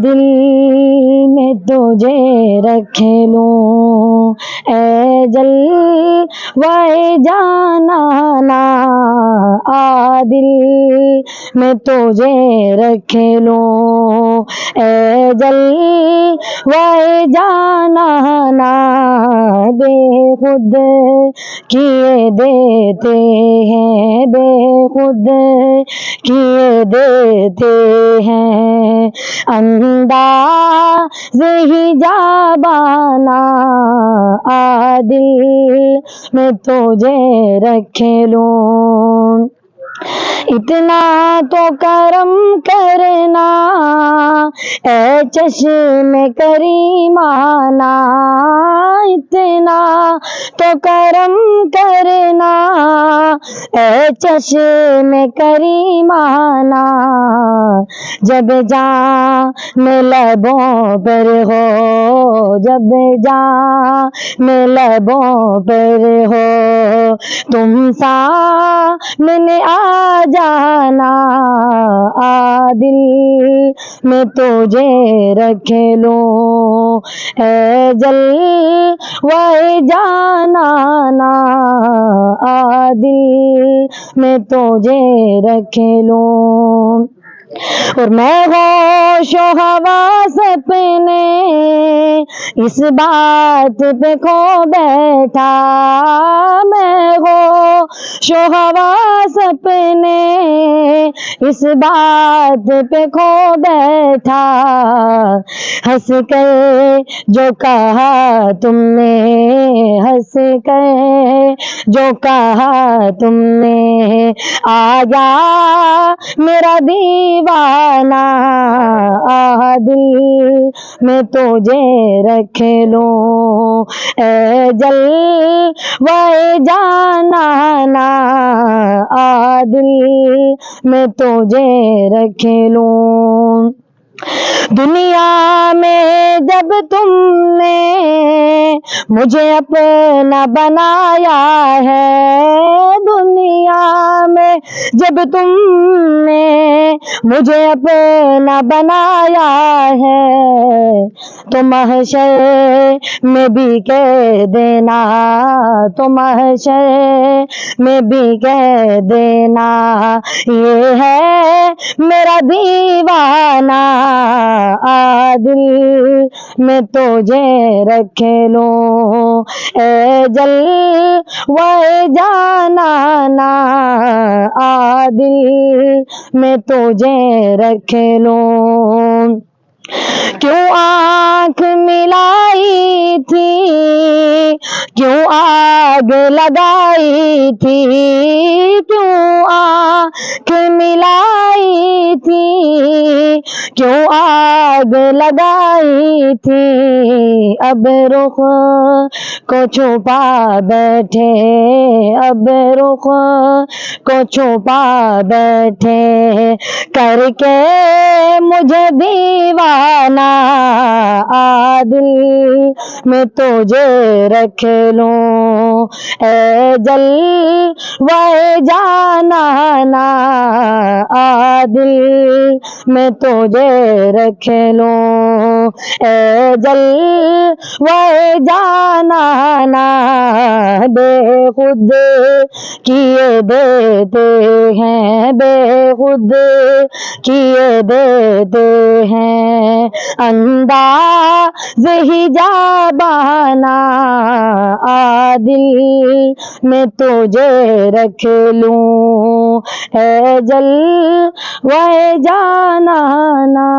دل میں تجھے رکھ لوں اے جلوہ جانانا، دل میں تجھے رکھ لوں اے جلوہ جانانا، بے خود کیے دیتے ہیں، بے خود کیے دیتے ہیں، انداز حجابانہ دل میں تجھے رکھ لوں، اتنا تو کرم کرنا اے چشم کریمانہ، اتنا تو کرم کرنا اے چشم کریمانہ، جب جام لبوں پر ہو، جب جام لبوں پر ہو، تم سامنے آ جانا، دل میں تجھے رکھ لوں اے جلوہ جانانا، دل میں تجھے رکھ لوں، اور میں ہوش و حواس اپنے اس بات پہ کھو بیٹھا، میں ہوش و حواس اپنے اس بات پہ کھو بیٹھا، ہنس کر جو کہا تم نے، ہنس کر جو کہا تم نے، آیا میرا دیوانہ، دل میں تجھے رکھ لوں اے جلوہ جانانا، دل میں تجھے رکھ لوں، دنیا میں جب تم نے مجھے اپنا بنایا ہے، دنیا میں جب تم نے مجھے اپنا بنایا ہے، تو محشر میں بھی کہہ دینا، تو محشر میں بھی کہہ دینا، یہ ہے میرا دیوانہ، دل میں تجھے رکھ لوں اے جلوہ جانانا، دل میں تجھے رکھ لوں، کیوں آنکھ ملائی تھی، کیوں آگ لگائی تھی، کیوں آنکھ ملائی تھی، کیوں آگ لگائی تھی، اب رخ کو چھپا بیٹھے، اب رخ کو چھپا بیٹھے، کر کے مجھے دیوانہ، دل میں تجھے رکھ لوں اے جلوہ جانانا، دل میں تجھے رکھ لوں اے جلوہ جانانا، بے خود کیے دیتے ہیں، بے خود کیے دیتے ہیں، انداز حجابانہ دل میں تجھے رکھ لوں اے جلوہ جانانا۔